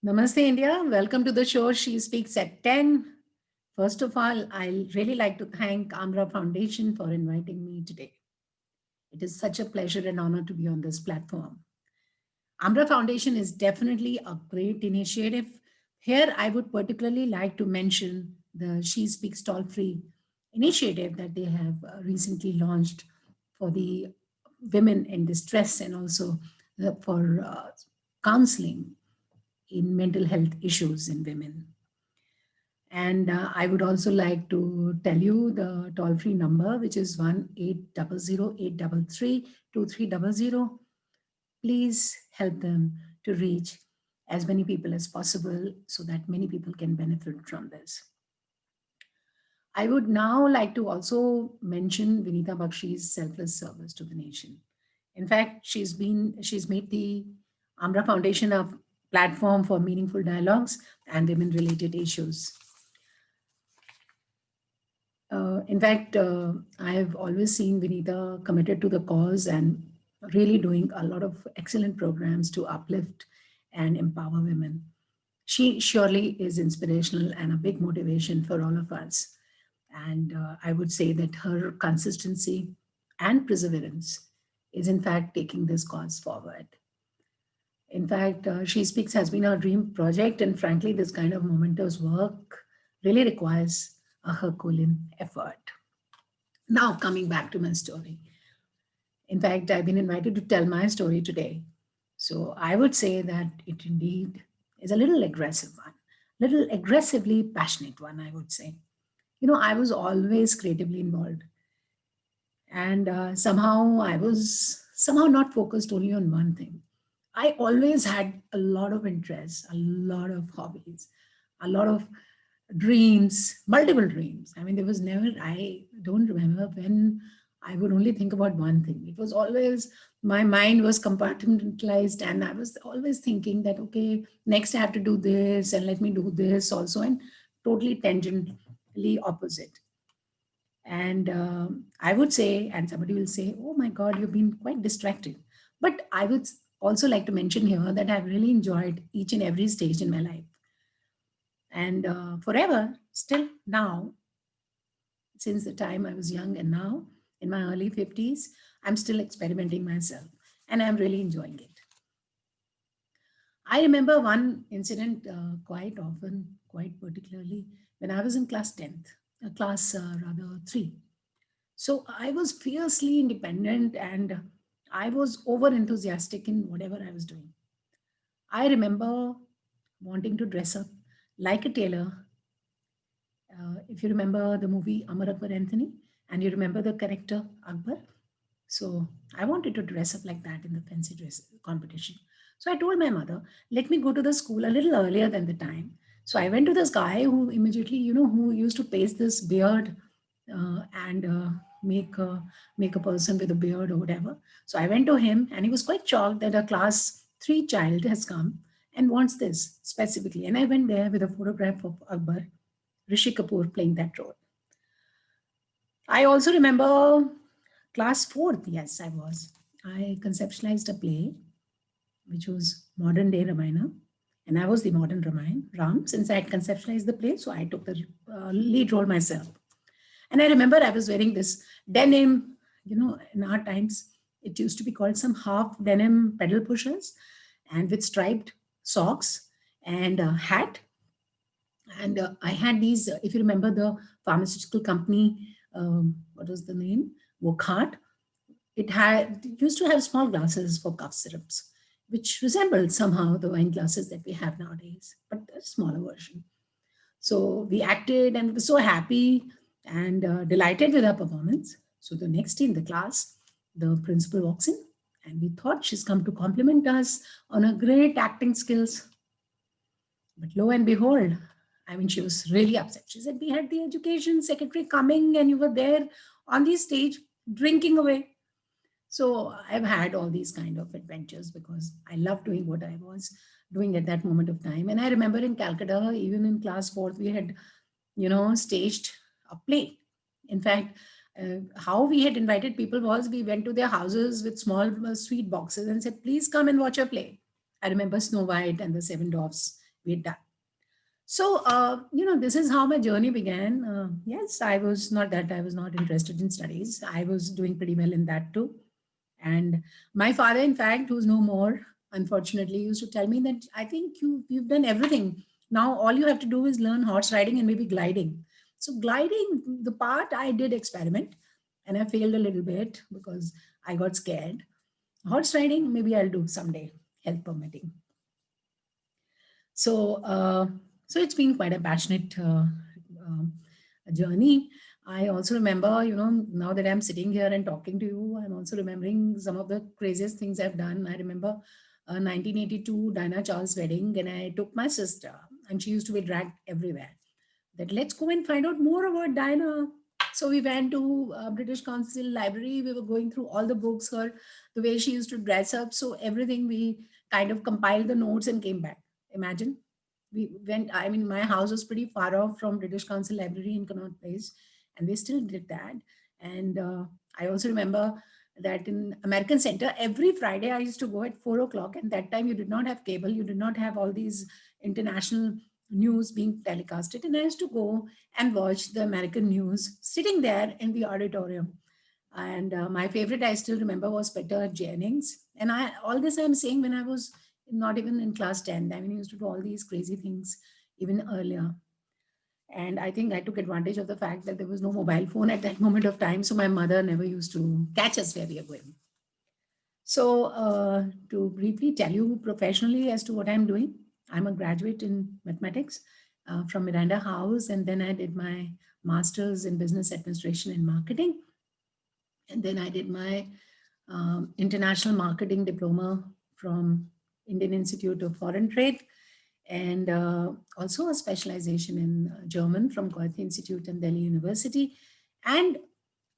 Namaste, India. Welcome to the show. She speaks at 10. First of all, I'll really like to thank Amra Foundation for inviting me today. It is such a pleasure and honor to be on this platform. Amra Foundation is definitely a great initiative. Here, I would particularly like to mention the She Speaks Toll Free initiative that they have recently launched for the women in distress and also for counseling in mental health issues in women. And I would also like to tell you the toll free number, which is 1-800-833-2300. Please help them to reach as many people as possible so that many people can benefit from this. I would now like to also mention Vinita Bakshi's selfless service to the nation. In fact, she's made the Amra Foundation a platform for meaningful dialogues and women related issues. In fact, I have always seen Vinita committed to the cause and really doing a lot of excellent programs to uplift and empower women. She surely is inspirational and a big motivation for all of us. And I would say that her consistency and perseverance is, in fact, taking this cause forward. In fact, She Speaks has been our dream project, and frankly, this kind of momentous work really requires a Herculean effort. Now, coming back to my story. In fact, I've been invited to tell my story today. So I would say that it indeed is a little aggressive one, little aggressively passionate one, I would say. I was always creatively involved. And somehow I was somehow not focused only on one thing. I always had a lot of interests, a lot of hobbies, a lot of dreams, multiple dreams. I mean, there was never, I don't remember when I would only think about one thing. It was always, my mind was compartmentalized, and I was always thinking that, okay, next I have to do this and let me do this also, and totally tangentially opposite. And I would say, and somebody will say, oh my God, you've been quite distracted. But I would also like to mention here that I've really enjoyed each and every stage in my life. And forever, still now, since the time I was young and now in my early 50s, I'm still experimenting myself and I'm really enjoying it. I remember one incident quite often, quite particularly, when I was in class 10th, class rather 3. So I was fiercely independent and I was over enthusiastic in whatever I was doing. I remember wanting to dress up like a tailor. If you remember the movie Amar Akbar Anthony and you remember the character Akbar, so I wanted to dress up like that in the fancy dress competition. So I told my mother, let me go to the school a little earlier than the time. So I went to this guy who immediately, who used to paste this beard and make a person with a beard or whatever. So I went to him and he was quite shocked that a class 3 child has come and wants this specifically. And I went there with a photograph of Akbar, Rishi Kapoor playing that role. I also remember class 4th, yes, I was. I conceptualized a play which was modern day Ramayana. And I was the modern Ram, since I had conceptualized the play. So I took the lead role myself. And I remember I was wearing this denim, in our times, it used to be called some half denim pedal pushers and with striped socks and a hat. And I had these, if you remember the pharmaceutical company, what was the name? Wockhardt. It used to have small glasses for cough syrups, which resembled somehow the wine glasses that we have nowadays, but a smaller version. So we acted and were so happy and delighted with our performance. So the next day in the class, the principal walks in and we thought she's come to compliment us on her great acting skills. But lo and behold, I mean, she was really upset. She said, we had the education secretary coming and you were there on the stage drinking away. So I've had all these kind of adventures because I love doing what I was doing at that moment of time. And I remember in Calcutta, even in class 4th, we had, staged a play. In fact, how we had invited people was we went to their houses with small sweet boxes and said, please come and watch a play. I remember Snow White and the Seven Dwarfs we're done. So, this is how my journey began. Yes, I was not interested in studies. I was doing pretty well in that too. And my father, in fact, who's no more, unfortunately, used to tell me that I think you've done everything. Now all you have to do is learn horse riding and maybe gliding. So gliding, the part I did experiment, and I failed a little bit because I got scared. Horse riding, maybe I'll do someday, health permitting. So, so it's been quite a passionate um, journey. I also remember, now that I'm sitting here and talking to you, I'm also remembering some of the craziest things I've done. I remember 1982 Diana Charles wedding, and I took my sister, and she used to be dragged everywhere. That let's go and find out more about Diana. So we went to British Council Library. We were going through all the books, her the way she used to dress up. So everything we kind of compiled the notes and came back. Imagine we went. I mean, my house was pretty far off from British Council Library in Connaught Place, and we still did that. And I also remember that in American Center every Friday I used to go at 4 o'clock, and that time you did not have cable, you did not have all these international news being telecasted, and I used to go and watch the American news sitting there in the auditorium. And my favorite I still remember was Peter Jennings. And I all this I'm saying when I was not even in class 10. I mean, he used to do all these crazy things even earlier. And I think I took advantage of the fact that there was no mobile phone at that moment of time. So my mother never used to catch us where we are going. So, to briefly tell you professionally as to what I'm doing, I'm a graduate in mathematics from Miranda House, and then I did my master's in business administration and marketing, and then I did my international marketing diploma from Indian Institute of Foreign Trade, and also a specialization in German from Goethe Institute and Delhi University. And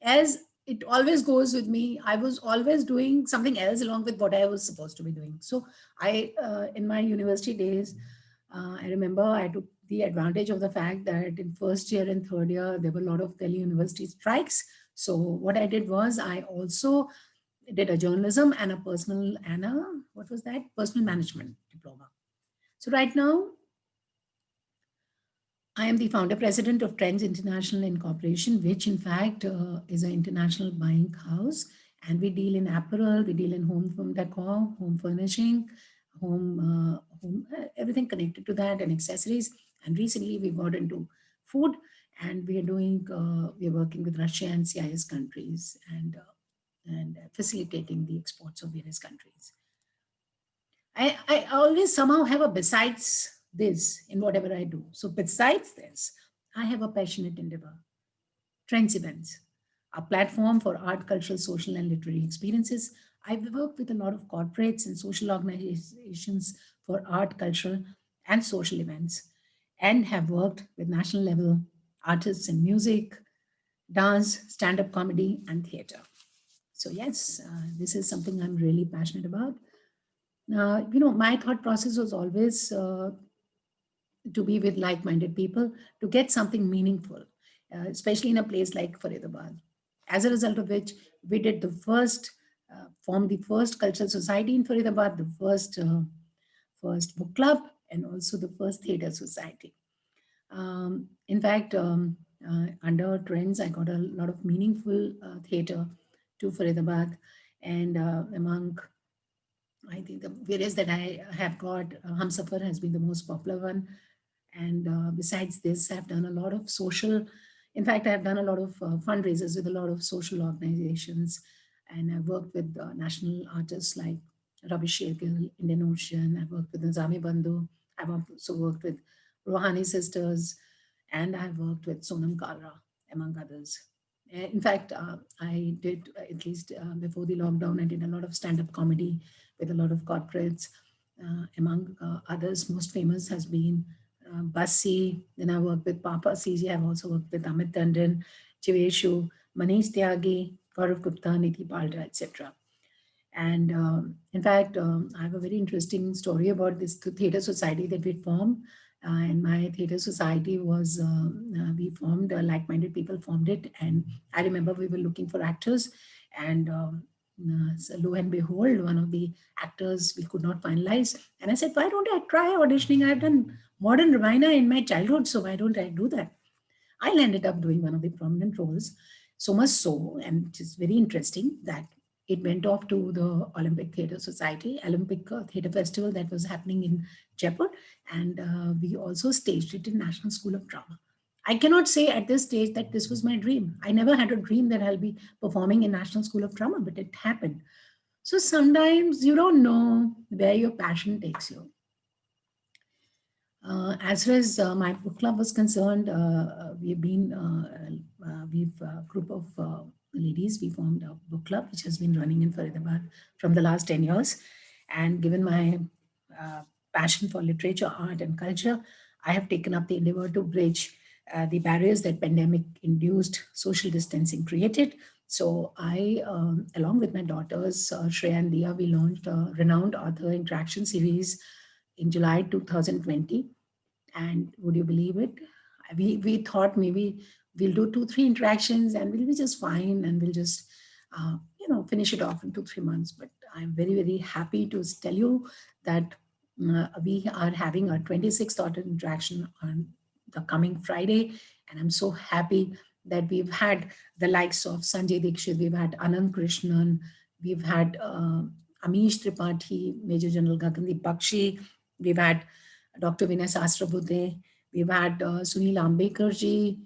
as it always goes with me, I was always doing something else along with what I was supposed to be doing. So in my university days, I remember I took the advantage of the fact that in first year and third year, there were a lot of Delhi University strikes. So what I did was I also did a journalism and a personal and a, what was that? Personal management diploma. So right now, I am the founder president of Trends International Incorporation, which in fact is an international buying house. And we deal in apparel, we deal in home decor, home furnishing, everything connected to that and accessories. And recently we got into food, and we are working with Russia and CIS countries, and facilitating the exports of various countries. I always somehow have a besides this in whatever I do. So besides this, I have a passionate endeavor. Trends Events, a platform for art, cultural, social, and literary experiences. I've worked with a lot of corporates and social organizations for art, cultural, and social events, and have worked with national level artists in music, dance, stand-up comedy, and theater. So yes, this is something I'm really passionate about. My thought process was always to be with like-minded people to get something meaningful, especially in a place like Faridabad. As a result of which, we did formed the first cultural society in Faridabad, the first book club, and also the first theatre society. In fact, under Trends, I got a lot of meaningful theatre to Faridabad, and among I think the various that I have got, Humsafar has been the most popular one. And besides this, I've done a lot of social, in fact, I've done a lot of fundraisers with a lot of social organizations. And I've worked with national artists like Ravi Shergill, Indian Ocean. I've worked with Nizami Bandhu. I've also worked with Rohani Sisters. And I've worked with Sonam Kalra, among others. In fact, I did, at least before the lockdown, I did a lot of stand up comedy with a lot of corporates. Among others, most famous has been Bassi. Then I worked with Papa CG. I've also worked with Amit Tandon, Chiveshu, Manish Tyagi, Gaurav Gupta, Niti Palda, etc. And in fact, I have a very interesting story about this theatre society that we formed. And my theatre society was, we formed, like minded people formed it. And I remember we were looking for actors. And So lo and behold, one of the actors we could not finalize. And I said, why don't I try auditioning? I've done modern Ramayana in my childhood, so why don't I do that? I ended up doing one of the prominent roles, so much so, and it is very interesting that it went off to the Olympic Theatre Society, Olympic Theatre Festival that was happening in Jaipur, and we also staged it in National School of Drama. I cannot say at this stage that this was my dream. I never had a dream that I'll be performing in National School of Drama, but it happened. So sometimes you don't know where your passion takes you. As far as my book club was concerned, we've a group of ladies. We formed a book club which has been running in Faridabad from the last 10 years. And given my passion for literature, art, and culture, I have taken up the endeavor to bridge the barriers that pandemic-induced social distancing created. So I, along with my daughters, Shreya and Dia, we launched a renowned author interaction series in July 2020. And would you believe it? We thought maybe we'll do 2 3 interactions and we'll be just fine and we'll just finish it off in 2 3 months. But I'm very very happy to tell you that we are having our 26th author interaction on the coming Friday, and I'm so happy that we've had the likes of Sanjay Dikshit, we've had Anand Krishnan, we've had Amish Tripathi, Major General Gagandeep Bakshi, we've had Dr. Vinay Sahasrabudhe. We've had Sunil Ambekar ji.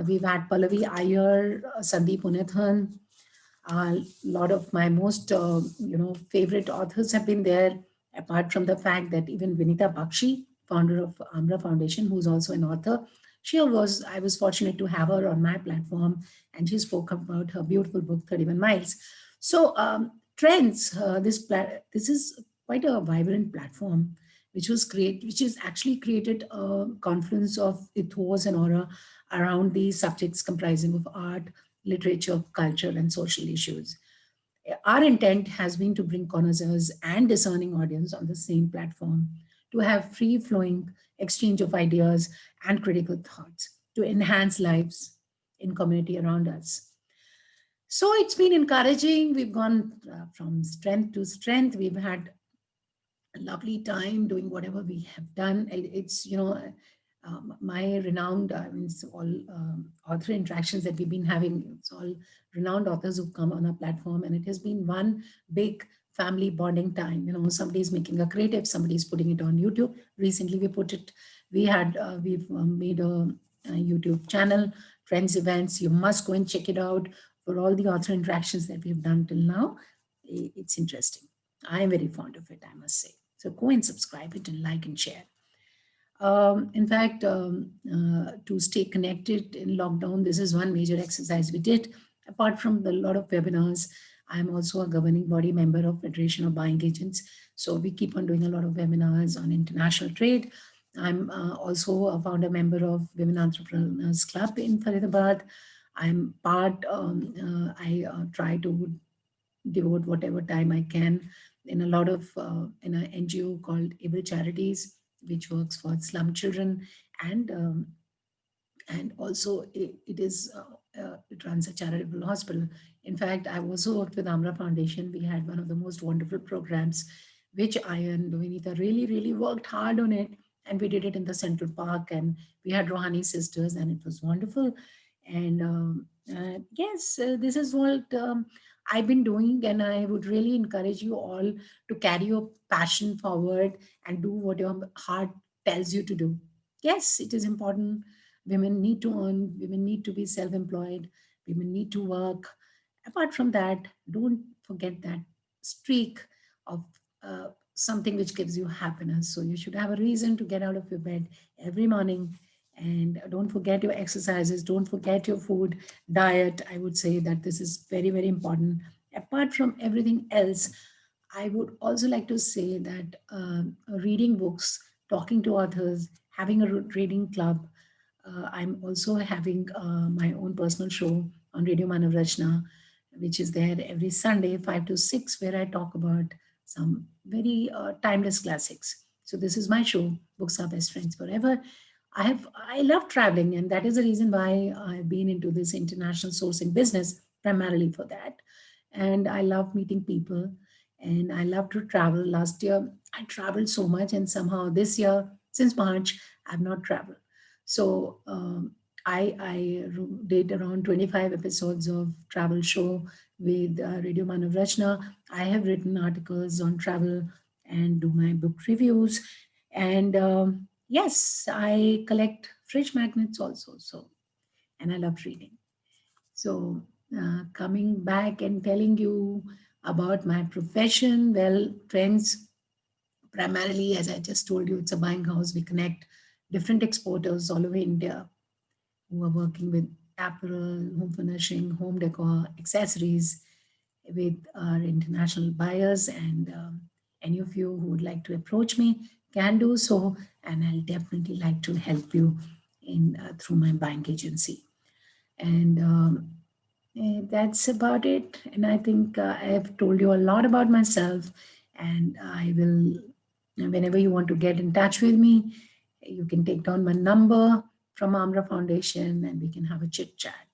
We've had Pallavi Iyer, Sandeep Unathan. A lot of my most, favorite authors have been there, apart from the fact that even Vinita Bakshi, founder of Amra Foundation, who's also an author, I was fortunate to have her on my platform, and she spoke about her beautiful book, 31 Miles. So, Trends, this is quite a vibrant platform which is actually created a confluence of ethos and aura around these subjects comprising of art, literature, culture, and social issues. Our intent has been to bring connoisseurs and discerning audience on the same platform, to have free flowing exchange of ideas and critical thoughts, to enhance lives in community around us. So it's been encouraging. We've gone from strength to strength. We've had a lovely time doing whatever we have done. It's, my renowned, I mean, it's all author interactions that we've been having. It's all renowned authors who've come on our platform, and it has been one big family bonding time. Somebody's making a creative, somebody's putting it on YouTube. Recently, we've made a YouTube channel, Friends Events. You must go and check it out for all the author interactions that we've done till now. It's interesting. I am very fond of it, I must say. So go and subscribe it and like and share. In fact, to stay connected in lockdown, this is one major exercise we did. Apart from the lot of webinars, I'm also a governing body member of Federation of Buying Agents. So we keep on doing a lot of webinars on international trade. I'm also a founder member of Women Entrepreneurs Club in Faridabad. I try to devote whatever time I can in a lot of in an NGO called Able Charities, which works for slum children, and also it runs a charitable hospital. In fact, I also worked with Amra Foundation. We had one of the most wonderful programs, which I and Vinita really really worked hard on it, and we did it in the Central Park, and we had Rohani sisters, and it was wonderful. And yes, this is what I've been doing, and I would really encourage you all to carry your passion forward and do what your heart tells you to do. Yes, it is important. Women need to earn, women need to be self employed, women need to work. Apart from that, don't forget that streak of something which gives you happiness. So you should have a reason to get out of your bed every morning, and don't forget your exercises, don't forget your food diet. I would say that this is very very important. Apart from everything else, I would also like to say that reading books, talking to authors, having a reading club. I'm also having my own personal show on Radio Manav Rachna, which is there every Sunday 5 to 6, where I talk about some very timeless classics. So this is my show, Books Are Best Friends Forever. I love traveling, and that is the reason why I've been into this international sourcing business, primarily for that. and I love meeting people, and I love to travel. Last year, I traveled so much, and somehow this year, since March, I've not traveled. So I did around 25 episodes of travel show with Radio Manav Rachna. I have written articles on travel and do my book reviews, and yes, I collect fridge magnets also. So, and I love reading. So, coming back and telling you about my profession, well, friends, primarily, as I just told you, it's a buying house. We connect different exporters all over India who are working with apparel, home furnishing, home decor, accessories with our international buyers. And any of you who would like to approach me can do so. And I'll definitely like to help you in through my buying agency. And that's about it. And I think I have told you a lot about myself. And I will, whenever you want to get in touch with me, you can take down my number from Amra Foundation and we can have a chit chat.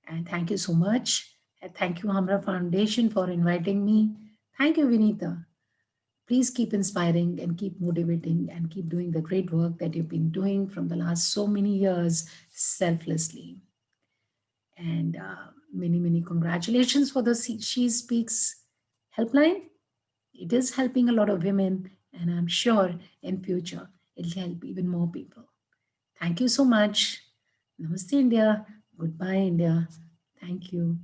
And thank you so much. And thank you, Amra Foundation, for inviting me. Thank you, Vinita. Please keep inspiring and keep motivating and keep doing the great work that you've been doing from the last so many years selflessly. And many congratulations for the She Speaks helpline. It is helping a lot of women, and I'm sure in future it'll help even more people. Thank you so much. Namaste, India. Goodbye, India. Thank you.